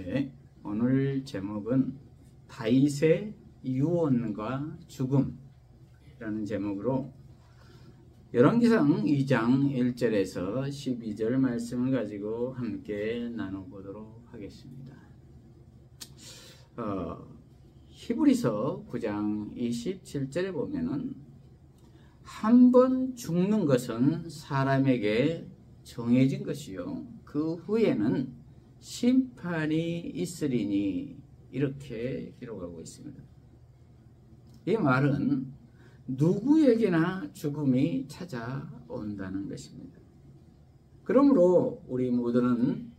예, 오늘 제목은 다윗의 유언과 죽음이라는 제목으로 열왕기상 2장 1절에서 12절 말씀을 가지고 함께 나눠보도록 하겠습니다. 히브리서 9장 27절에 보면은 한 번 죽는 것은 사람에게 정해진 것이요 그 후에는 심판이 있으리니 이렇게 기록하고 있습니다. 이 말은 누구에게나 죽음이 찾아온다는 것입니다. 그러므로 우리 모두는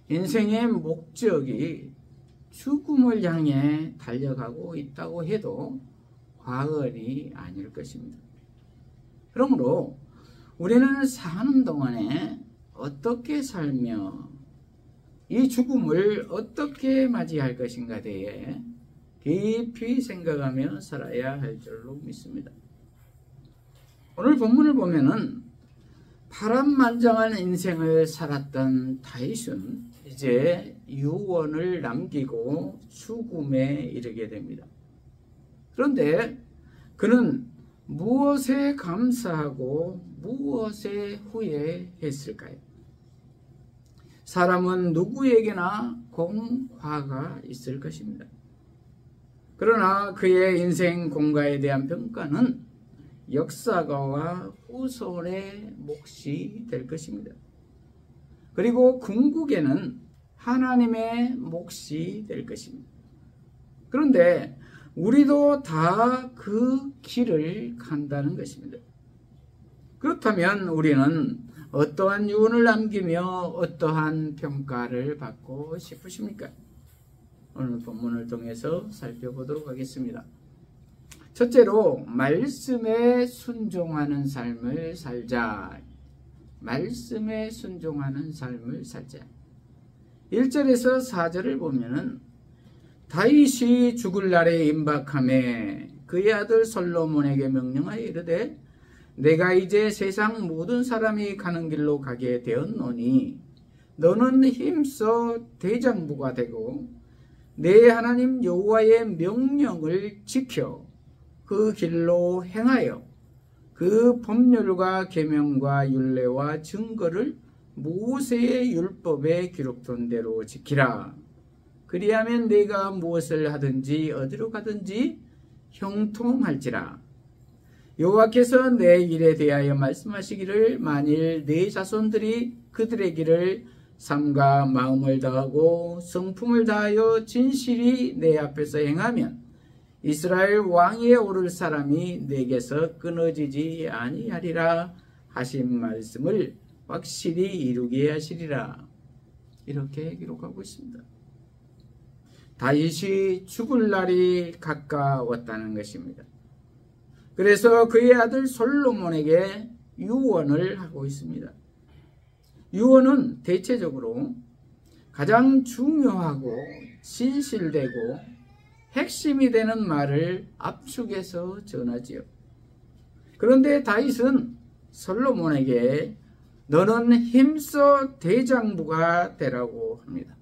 인생의 목적이 죽음을 향해 달려가고 있다고 해도 과언이 아닐 것입니다. 그러므로 우리는 사는 동안에 어떻게 살며 이 죽음을 어떻게 맞이할 것인가 대해 깊이 생각하며 살아야 할 줄로 믿습니다. 오늘 본문을 보면은 파란만장한 인생을 살았던 다윗은 이제 유언을 남기고 죽음에 이르게 됩니다. 그런데 그는 무엇에 감사하고 무엇에 후회했을까요? 사람은 누구에게나 공화가 있을 것입니다. 그러나 그의 인생 공과에 대한 평가는 역사가와 후손의 몫이 될 것입니다. 그리고 궁극에는 하나님의 몫이 될 것입니다. 그런데 우리도 다 그 길을 간다는 것입니다. 그렇다면 우리는 어떠한 유언을 남기며 어떠한 평가를 받고 싶으십니까? 오늘 본문을 통해서 살펴보도록 하겠습니다. 첫째로 말씀에 순종하는 삶을 살자. 말씀에 순종하는 삶을 살자. 1절에서 4절을 보면은 다윗이 죽을 날에 임박함에 그의 아들 솔로몬에게 명령하여 이르되 내가 이제 세상 모든 사람이 가는 길로 가게 되었노니 너는 힘써 대장부가 되고 내 하나님 여호와의 명령을 지켜 그 길로 행하여 그 법률과 계명과 율례와 증거를 모세의 율법에 기록된 대로 지키라. 그리하면 네가 무엇을 하든지 어디로 가든지 형통할지라. 여호와께서 내 일에 대하여 말씀하시기를 만일 네 자손들이 그들의 길을 삶과 마음을 다하고 성품을 다하여 진실이 내 앞에서 행하면 이스라엘 왕위에 오를 사람이 내게서 끊어지지 아니하리라 하신 말씀을 확실히 이루게 하시리라. 이렇게 기록하고 있습니다. 다윗이 죽을 날이 가까웠다는 것입니다. 그래서 그의 아들 솔로몬에게 유언을 하고 있습니다. 유언은 대체적으로 가장 중요하고 진실되고 핵심이 되는 말을 압축해서 전하지요. 그런데 다윗은 솔로몬에게 너는 힘써 대장부가 되라고 합니다.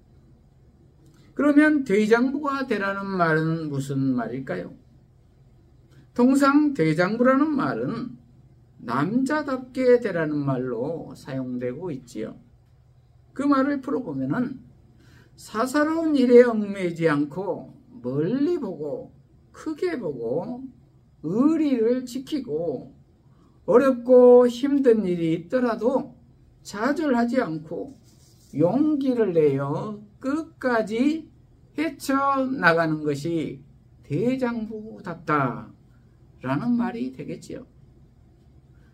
그러면 대장부가 되라는 말은 무슨 말일까요? 통상 대장부라는 말은 남자답게 되라는 말로 사용되고 있지요. 그 말을 풀어보면은 사사로운 일에 얽매이지 않고 멀리 보고 크게 보고 의리를 지키고 어렵고 힘든 일이 있더라도 좌절하지 않고 용기를 내어 끝까지 헤쳐나가는 것이 대장부답다 라는 말이 되겠지요.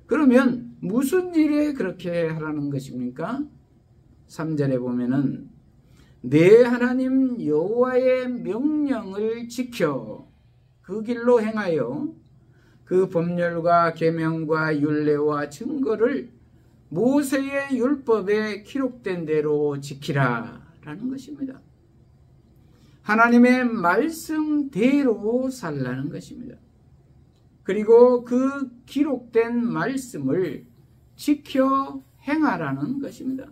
그러면 무슨 일에 그렇게 하라는 것입니까? 3절에 보면은 내 하나님 여호와의 명령을 지켜 그 길로 행하여 그 법률과 계명과 율례와 증거를 모세의 율법에 기록된 대로 지키라 라는 것입니다. 하나님의 말씀대로 살라는 것입니다. 그리고 그 기록된 말씀을 지켜 행하라는 것입니다.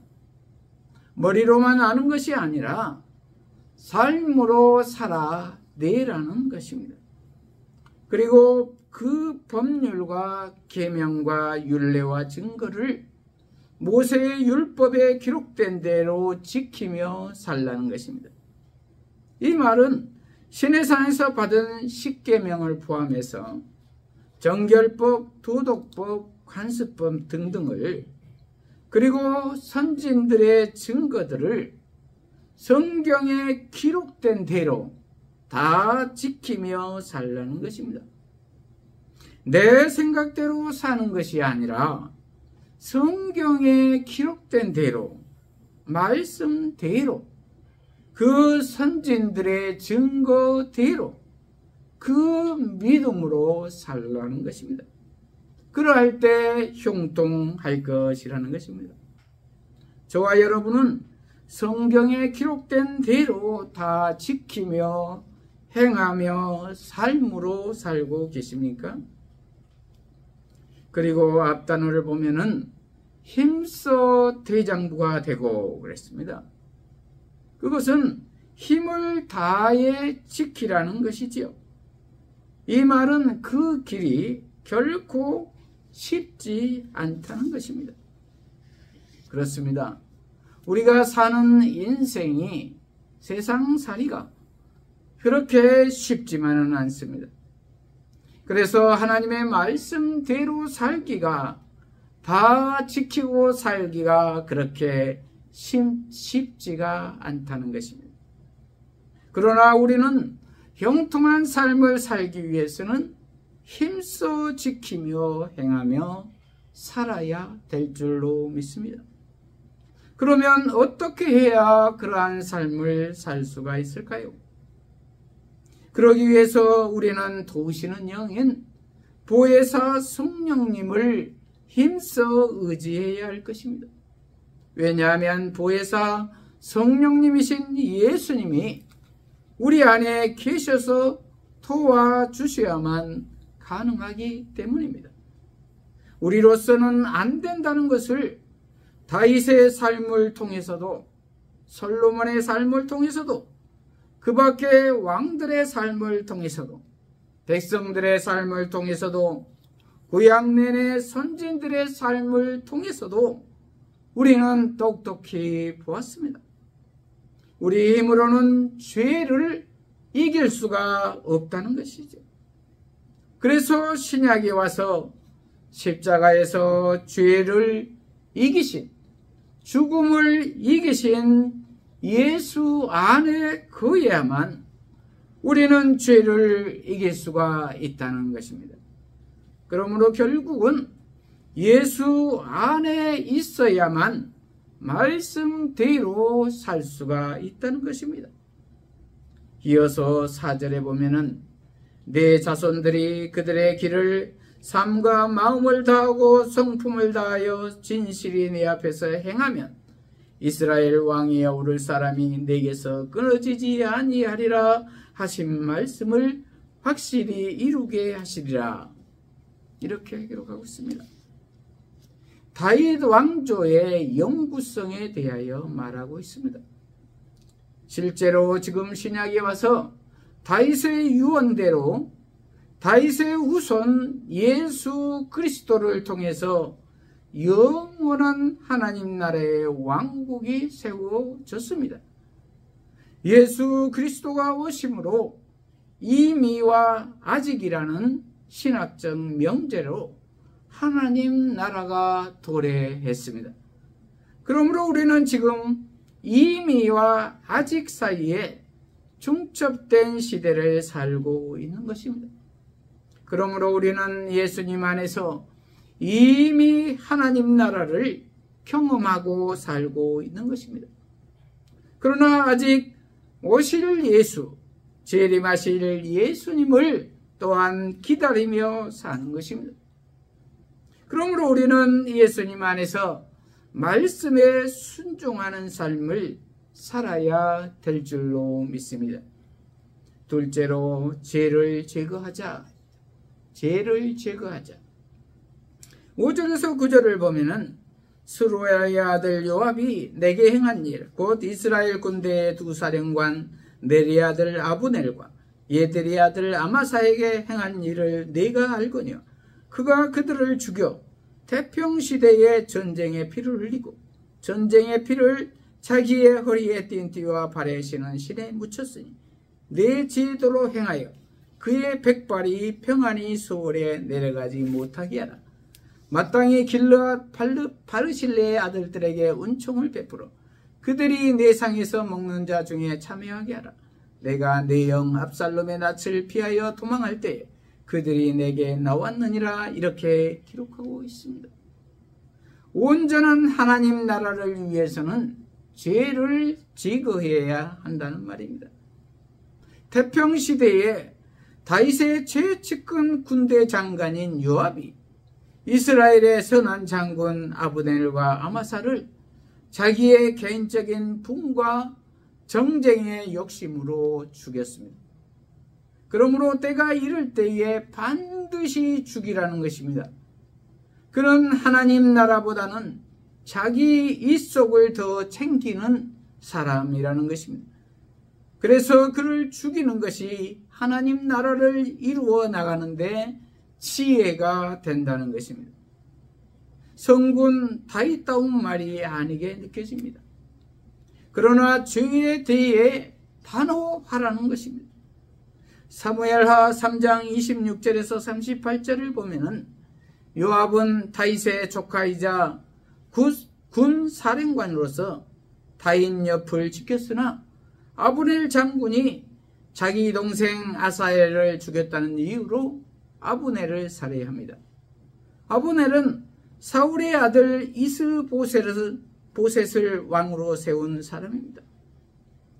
머리로만 아는 것이 아니라 삶으로 살아내라는 것입니다. 그리고 그 법률과 계명과 율례와 증거를 모세의 율법에 기록된 대로 지키며 살라는 것입니다. 이 말은 시내산에서 받은 십계명을 포함해서 정결법, 도덕법, 관습법 등등을 그리고 선진들의 증거들을 성경에 기록된 대로 다 지키며 살라는 것입니다. 내 생각대로 사는 것이 아니라 성경에 기록된 대로, 말씀대로, 그 선진들의 증거대로 그 믿음으로 살라는 것입니다. 그러할 때 형통할 것이라는 것입니다. 저와 여러분은 성경에 기록된 대로 다 지키며 행하며 삶으로 살고 계십니까? 그리고 앞단어를 보면은 힘써 대장부가 되고 그랬습니다. 그것은 힘을 다해 지키라는 것이지요. 이 말은 그 길이 결코 쉽지 않다는 것입니다. 그렇습니다. 우리가 사는 인생이 세상살이가 그렇게 쉽지만은 않습니다. 그래서 하나님의 말씀대로 살기가, 다 지키고 살기가 그렇게 쉽지가 않다는 것입니다. 그러나 우리는 형통한 삶을 살기 위해서는 힘써 지키며 행하며 살아야 될 줄로 믿습니다. 그러면 어떻게 해야 그러한 삶을 살 수가 있을까요? 그러기 위해서 우리는 도우시는 영인 보혜사 성령님을 힘써 의지해야 할 것입니다. 왜냐하면 보혜사 성령님이신 예수님이 우리 안에 계셔서 도와주셔야만 가능하기 때문입니다. 우리로서는 안 된다는 것을 다윗의 삶을 통해서도, 솔로몬의 삶을 통해서도, 그 밖에 왕들의 삶을 통해서도, 백성들의 삶을 통해서도, 구약 내내 선진들의 삶을 통해서도 우리는 똑똑히 보았습니다. 우리 힘으로는 죄를 이길 수가 없다는 것이죠. 그래서 신약에 와서 십자가에서 죄를 이기신, 죽음을 이기신 예수 안에 거해야만 우리는 죄를 이길 수가 있다는 것입니다. 그러므로 결국은 예수 안에 있어야만 말씀대로 살 수가 있다는 것입니다. 이어서 4절에 보면은 내 자손들이 그들의 길을 삶과 마음을 다하고 성품을 다하여 진실이 내 앞에서 행하면 이스라엘 왕위에 오를 사람이 내게서 끊어지지 아니하리라 하신 말씀을 확실히 이루게 하시리라. 이렇게 기록하고 있습니다. 다윗 왕조의 영구성에 대하여 말하고 있습니다. 실제로 지금 신약에 와서 다윗의 유언대로 다윗의 후손 예수 그리스도를 통해서 영원한 하나님 나라의 왕국이 세워졌습니다. 예수 그리스도가 오심으로 이미와 아직이라는 신학적 명제로 하나님 나라가 도래했습니다. 그러므로 우리는 지금 이미와 아직 사이에 중첩된 시대를 살고 있는 것입니다. 그러므로 우리는 예수님 안에서 이미 하나님 나라를 경험하고 살고 있는 것입니다. 아직 오실 예수, 재림하실 예수님을 또한 기다리며 사는 것입니다. 그러므로 우리는 예수님 안에서 말씀에 순종하는 삶을 살아야 될 줄로 믿습니다. 둘째로 죄를 제거하자. 죄를 제거하자. 5절에서 9절을 보면은 스루야의 아들 요압이 내게 행한 일, 곧 이스라엘 군대의 두 사령관 네리의 아들 아브넬과 예델의 아들 아마사에게 행한 일을 네가 알거니와 그가 그들을 죽여 태평시대의 전쟁의 피를 흘리고 전쟁의 피를 자기의 허리에 띤 띠와 발에 신은 신에 묻혔으니 네 제도로 행하여 그의 백발이 평안히 수월에 내려가지 못하게 하라. 마땅히 길르앗 바르실레의 아들들에게 은총을 베풀어 그들이 내 상에서 먹는 자 중에 참여하게 하라. 내가 내 영 압살롬의 낯을 피하여 도망할 때에 그들이 내게 나왔느니라. 이렇게 기록하고 있습니다. 온전한 하나님 나라를 위해서는 죄를 제거해야 한다는 말입니다. 태평시대에 다윗의 최측근 군대 장관인 요압이 이스라엘의 선한 장군 아브넬과 아마사를 자기의 개인적인 분과 정쟁의 욕심으로 죽였습니다. 그러므로 때가 이를 때에 반드시 죽이라는 것입니다. 그는 하나님 나라보다는 자기 입속을 더 챙기는 사람이라는 것입니다. 그래서 그를 죽이는 것이 하나님 나라를 이루어 나가는데 지혜가 된다는 것입니다. 성군 다윗다운 말이 아니게 느껴집니다. 그러나 죄에 대해 단호하라는 것입니다. 사무엘하 3장 26절에서 38절을 보면은 요압은 다윗의 조카이자 군 사령관으로서 다윗 옆을 지켰으나 아브넬 장군이 자기 동생 아사엘을 죽였다는 이유로 아브넬을 살해합니다. 아브넬은 사울의 아들 이스보셋을 왕으로 세운 사람입니다.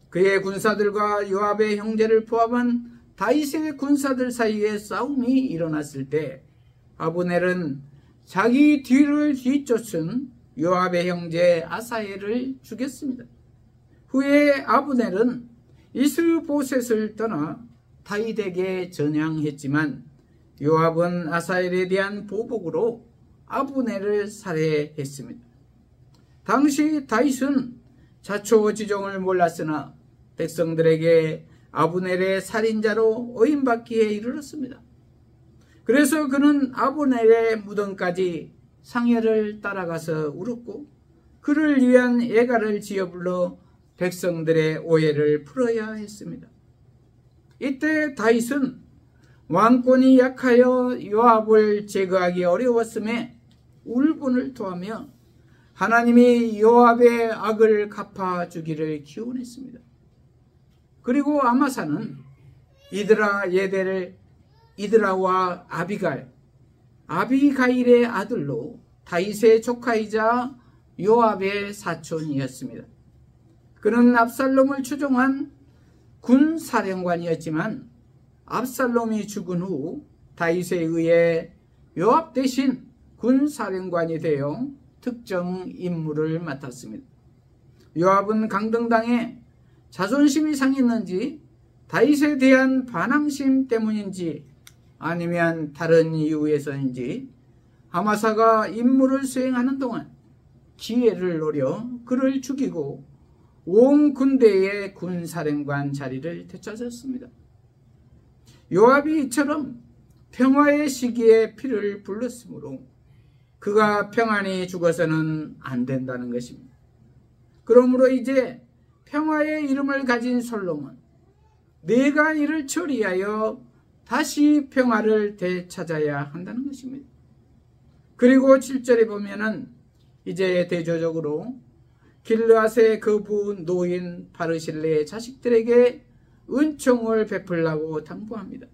그의 군사들과 요압의 형제를 포함한 다윗의 군사들 사이에 싸움이 일어났을 때 아브넬은 자기 뒤를 뒤쫓은 요압의 형제 아사엘을 죽였습니다. 후에 아브넬은 이스보셋을 떠나 다윗에게 전향했지만 요압은 아사엘에 대한 보복으로 아브넬을 살해했습니다. 당시 다윗은 자초지종을 몰랐으나 백성들에게 아브넬의 살인자로 오인받기에 이르렀습니다. 그래서 그는 아브넬의 무덤까지 상여를 따라가서 울었고 그를 위한 예가를 지어 불러 백성들의 오해를 풀어야 했습니다. 이때 다윗은 왕권이 약하여 요압을 제거하기 어려웠음에 울분을 토하며 하나님이 요압의 악을 갚아주기를 기원했습니다. 그리고 아마사는 이드라 예델 이드라와 아비가일의 아들로 다윗의 조카이자 요압의 사촌이었습니다. 그는 압살롬을 추종한 군사령관이었지만 압살롬이 죽은 후 다윗에 의해 요압 대신 군사령관이 되어 특정 임무를 맡았습니다. 요압은 강등당해 자존심이 상했는지 다윗에 대한 반항심 때문인지 아니면 다른 이유에서인지 아마사가 임무를 수행하는 동안 기회를 노려 그를 죽이고 온 군대의 군사령관 자리를 되찾았습니다. 요압이 이처럼 평화의 시기에 피를 불렀으므로 그가 평안히 죽어서는 안 된다는 것입니다. 그러므로 이제 평화의 이름을 가진 솔로몬, 내가 이를 처리하여 다시 평화를 되찾아야 한다는 것입니다. 그리고 7절에 보면은 이제 대조적으로 길르앗의 거부 노인 바르실레의 자식들에게 은총을 베풀라고 당부합니다.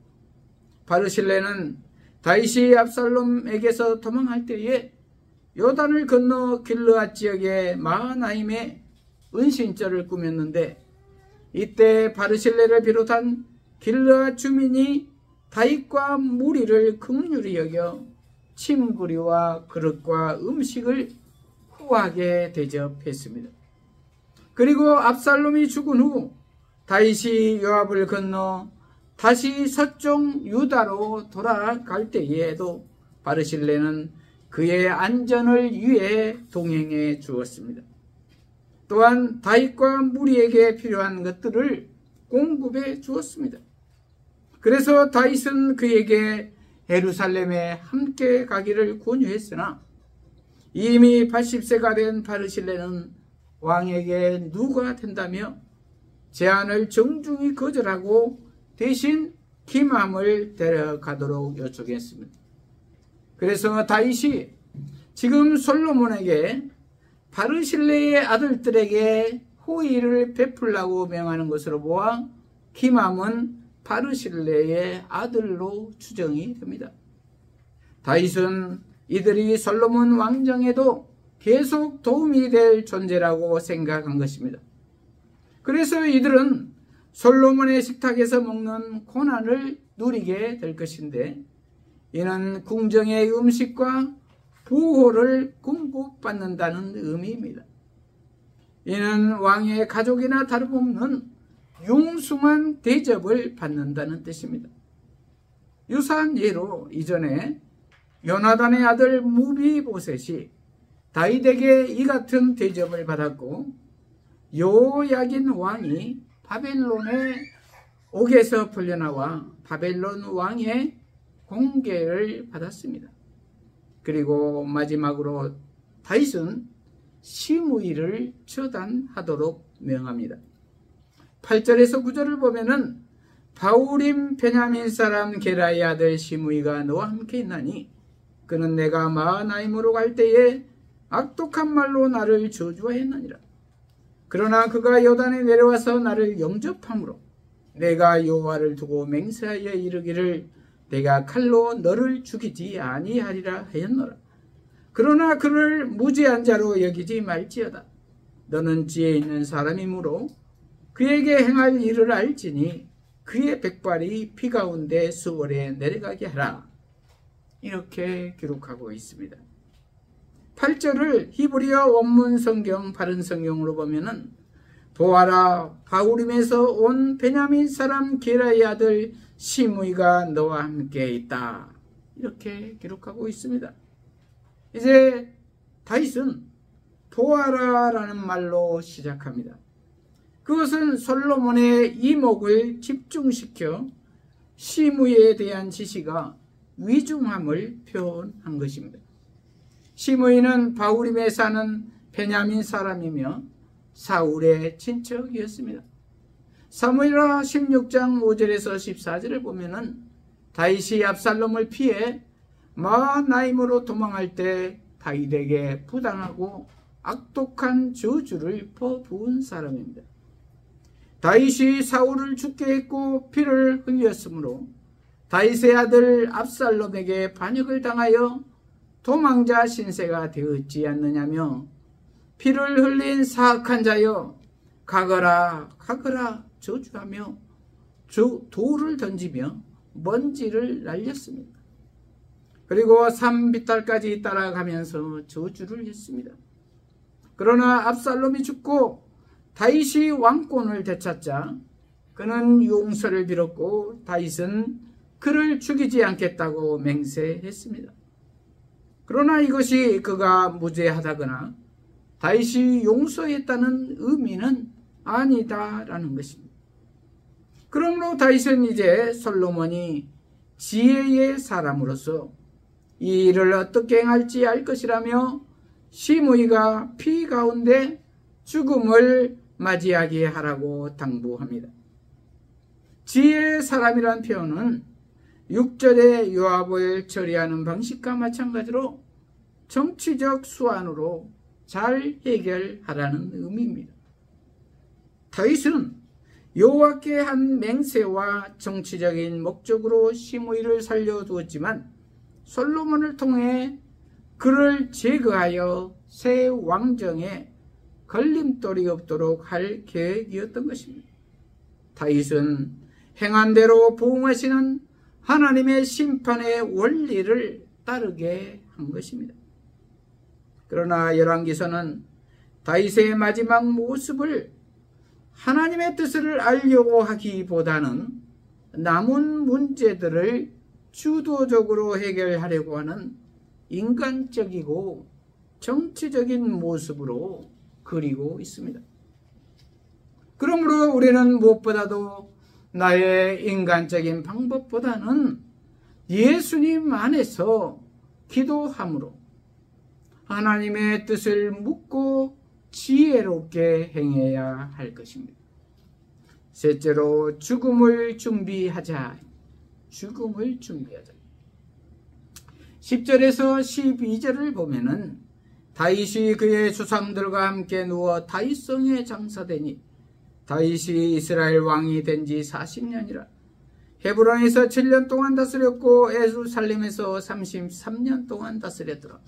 바르실레는 다윗이 압살롬에게서 도망할 때에 요단을 건너 길르앗 지역의 마하나임에 은신처를 꾸몄는데 이때 바르실레를 비롯한 길르앗 주민이 다윗과 무리를 긍휼히 여겨 침구리와 그릇과 음식을 후하게 대접했습니다. 그리고 압살롬이 죽은 후 다윗이 요압을 건너 다시 서쪽 유다로 돌아갈 때에도 바르실레는 그의 안전을 위해 동행해 주었습니다. 또한 다윗과 무리에게 필요한 것들을 공급해 주었습니다. 그래서 다윗은 그에게 예루살렘에 함께 가기를 권유했으나 이미 80세가 된 바르실레는 왕에게 누가 된다며 제안을 정중히 거절하고 대신 기맘을 데려가도록 요청했습니다. 그래서 다윗이 지금 솔로몬에게 바르실레의 아들들에게 호의를 베풀라고 명하는 것으로 보아 기맘은 바르실레의 아들로 추정이 됩니다. 다윗은 이들이 솔로몬 왕정에도 계속 도움이 될 존재라고 생각한 것입니다. 그래서 이들은 솔로몬의 식탁에서 먹는 고난을 누리게 될 것인데 이는 궁정의 음식과 보호를 공급받는다는 의미입니다. 이는 왕의 가족이나 다름없는 융숭한 대접을 받는다는 뜻입니다. 유사한 예로 이전에 요나단의 아들 무비보셋이 다윗에게 이 같은 대접을 받았고 요야긴 왕이 바벨론의 옥에서 풀려나와 바벨론 왕의 공개를 받았습니다. 그리고 마지막으로 다윗은 시므이를 처단하도록 명합니다. 8절에서 9절을 보면은 바후림 베냐민 사람 게라의 아들 시므이가 너와 함께 있나니 그는 내가 마하나임으로 갈 때에 악독한 말로 나를 저주하였느니라. 그러나 그가 요단에 내려와서 나를 영접함으로 내가 여호와를 두고 맹세하여 이르기를 내가 칼로 너를 죽이지 아니하리라 하였노라. 그러나 그를 무죄한 자로 여기지 말지어다. 너는 지혜 있는 사람이므로 그에게 행할 일을 알지니 그의 백발이 피 가운데 수월에 내려가게 하라. 이렇게 기록하고 있습니다. 8절을 히브리어 원문 성경 바른 성경으로 보면은 보아라 바후림에서 온 베냐민 사람 게라의 아들 시므이가 너와 함께 있다. 이렇게 기록하고 있습니다. 이제 다윗은 보아라라는 말로 시작합니다. 그것은 솔로몬의 이목을 집중시켜 시므이에 대한 지시가 위중함을 표현한 것입니다. 시므이는 바후림에 사는 베냐민 사람이며 사울의 친척이었습니다. 사무엘하 16장 5절에서 14절을 보면은 다윗이 압살롬을 피해 마하나임으로 도망할 때 다윗에게 부당하고 악독한 저주를 퍼부은 사람입니다. 다윗이 사울을 죽게 했고 피를 흘렸으므로 다윗의 아들 압살롬에게 반역을 당하여 도망자 신세가 되었지 않느냐며 피를 흘린 사악한 자여 가거라 가거라 저주하며 돌을 던지며 먼지를 날렸습니다. 그리고 산비탈까지 따라가면서 저주를 했습니다. 그러나 압살롬이 죽고 다윗이 왕권을 되찾자 그는 용서를 빌었고 다윗은 그를 죽이지 않겠다고 맹세했습니다. 그러나 이것이 그가 무죄하다거나 다윗이 용서했다는 의미는 아니다라는 것입니다. 그러므로 다윗은 이제 솔로몬이 지혜의 사람으로서 이 일을 어떻게 행할지 알 것이라며 시므이가 피 가운데 죽음을 맞이하게 하라고 당부합니다. 지혜의 사람이란 표현은 6절의 요압을 처리하는 방식과 마찬가지로 정치적 수완으로 잘 해결하라는 의미입니다. 다윗은 여호와께 한 맹세와 정치적인 목적으로 시므이를 살려두었지만 솔로몬을 통해 그를 제거하여 새 왕정에 걸림돌이 없도록 할 계획이었던 것입니다. 다윗은 행한 대로 보응하시는 하나님의 심판의 원리를 따르게 한 것입니다. 그러나 열왕기서는 다윗의 마지막 모습을 하나님의 뜻을 알려고 하기보다는 남은 문제들을 주도적으로 해결하려고 하는 인간적이고 정치적인 모습으로 그리고 있습니다. 그러므로 우리는 무엇보다도 나의 인간적인 방법보다는 예수님 안에서 기도함으로 하나님의 뜻을 묻고 지혜롭게 행해야 할 것입니다. 셋째로 죽음을 준비하자. 죽음을 준비하자. 10절에서 12절을 보면은 다윗이 그의 조상들과 함께 누워 다윗성에 장사되니 다윗이 이스라엘 왕이 된 지 40년이라. 헤브론에서 7년 동안 다스렸고 예루살렘에서 33년 동안 다스렸더라.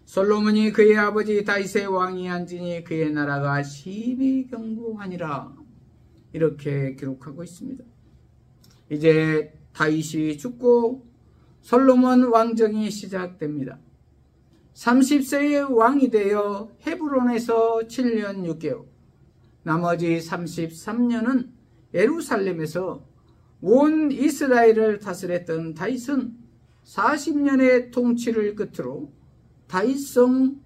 솔로몬이 그의 아버지 다윗의 왕이 앉으니 그의 나라가 심히 견고하니라. 이렇게 기록하고 있습니다. 이제 다윗이 죽고 솔로몬 왕정이 시작됩니다. 30세의 왕이 되어 헤브론에서 7년 6개월, 나머지 33년은 예루살렘에서 온 이스라엘을 다스렸던 다윗은 40년의 통치를 끝으로 다윗성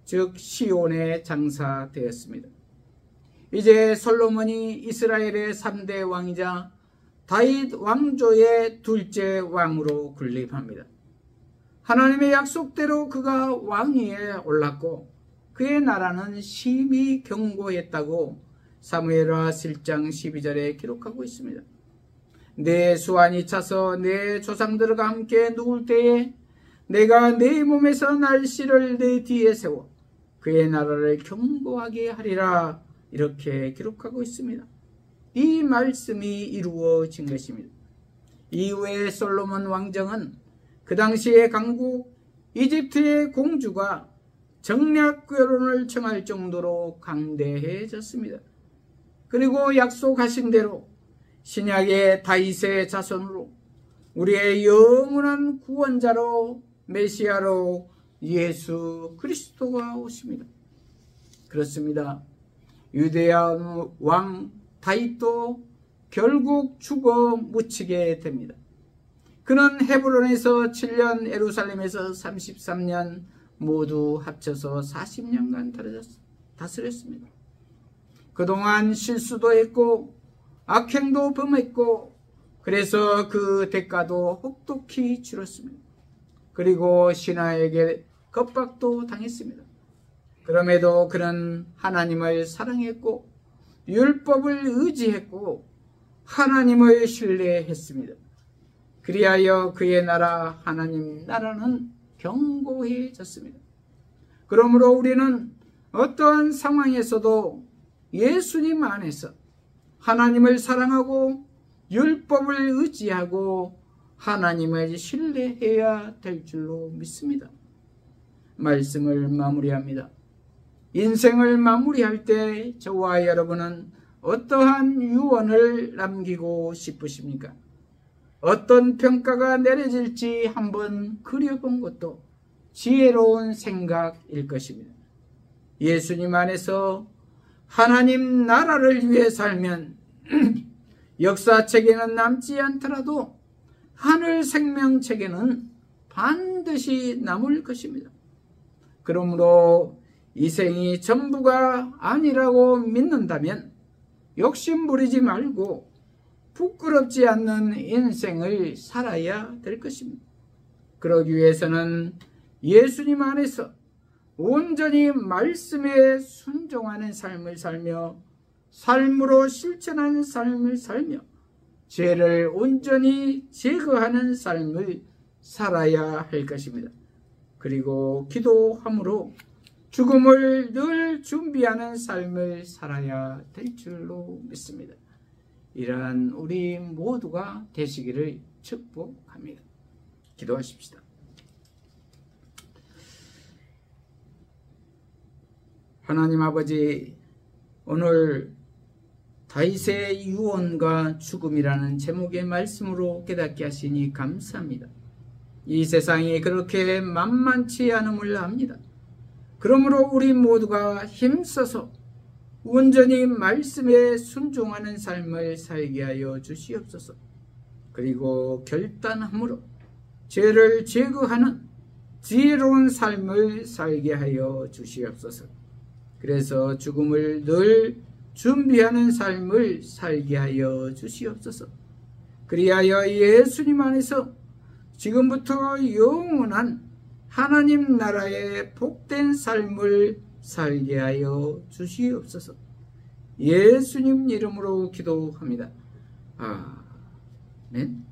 즉 시온에 장사되었습니다. 이제 솔로몬이 이스라엘의 3대 왕이자 다윗 왕조의 둘째 왕으로 군림합니다. 하나님의 약속대로 그가 왕위에 올랐고 그의 나라는 심히 견고했다고 사무엘하 7장 12절에 기록하고 있습니다. 내 수완이 차서 내 조상들과 함께 누울 때에 내가 내 몸에서 날씨를 내 뒤에 세워 그의 나라를 견고하게 하리라. 이렇게 기록하고 있습니다. 이 말씀이 이루어진 것입니다. 이후에 솔로몬 왕정은 그 당시의 강국 이집트의 공주가 정략 결혼을 청할 정도로 강대해졌습니다. 그리고 약속하신 대로 신약의 다윗의 자손으로 우리의 영원한 구원자로 메시아로 예수 그리스도가 오십니다. 그렇습니다. 유대야 왕 다윗도 결국 죽어 묻히게 됩니다. 그는 헤브론에서 7년, 예루살렘에서 33년 모두 합쳐서 40년간 다스렸습니다. 그동안 실수도 했고 악행도 범했고 그래서 그 대가도 혹독히 치렀습니다. 그리고 신하에게 겁박도 당했습니다. 그럼에도 그는 하나님을 사랑했고 율법을 의지했고 하나님을 신뢰했습니다. 그리하여 그의 나라 하나님 나라는 견고해졌습니다. 그러므로 우리는 어떠한 상황에서도 예수님 안에서 하나님을 사랑하고 율법을 의지하고 하나님을 신뢰해야 될 줄로 믿습니다. 말씀을 마무리합니다. 인생을 마무리할 때 저와 여러분은 어떠한 유언을 남기고 싶으십니까? 어떤 평가가 내려질지 한번 그려본 것도 지혜로운 생각일 것입니다. 예수님 안에서 하나님 나라를 위해 살면 역사책에는 남지 않더라도 하늘 생명책에는 반드시 남을 것입니다. 그러므로 이 생이 전부가 아니라고 믿는다면 욕심 부리지 말고 부끄럽지 않는 인생을 살아야 될 것입니다. 그러기 위해서는 예수님 안에서 온전히 말씀에 순종하는 삶을 살며 삶으로 실천하는 삶을 살며 죄를 온전히 제거하는 삶을 살아야 할 것입니다. 그리고 기도함으로 죽음을 늘 준비하는 삶을 살아야 될 줄로 믿습니다. 이러한 우리 모두가 되시기를 축복합니다. 기도하십시다. 하나님 아버지, 오늘 다윗의 유언과 죽음이라는 제목의 말씀으로 깨닫게 하시니 감사합니다. 이 세상이 그렇게 만만치 않음을 압니다. 그러므로 우리 모두가 힘써서 온전히 말씀에 순종하는 삶을 살게 하여 주시옵소서. 그리고 결단함으로 죄를 제거하는 지혜로운 삶을 살게 하여 주시옵소서. 그래서 죽음을 늘 준비하는 삶을 살게 하여 주시옵소서. 그리하여 예수님 안에서 지금부터 영원한 하나님 나라의 복된 삶을 살게 하여 주시옵소서. 예수님 이름으로 기도합니다. 아멘.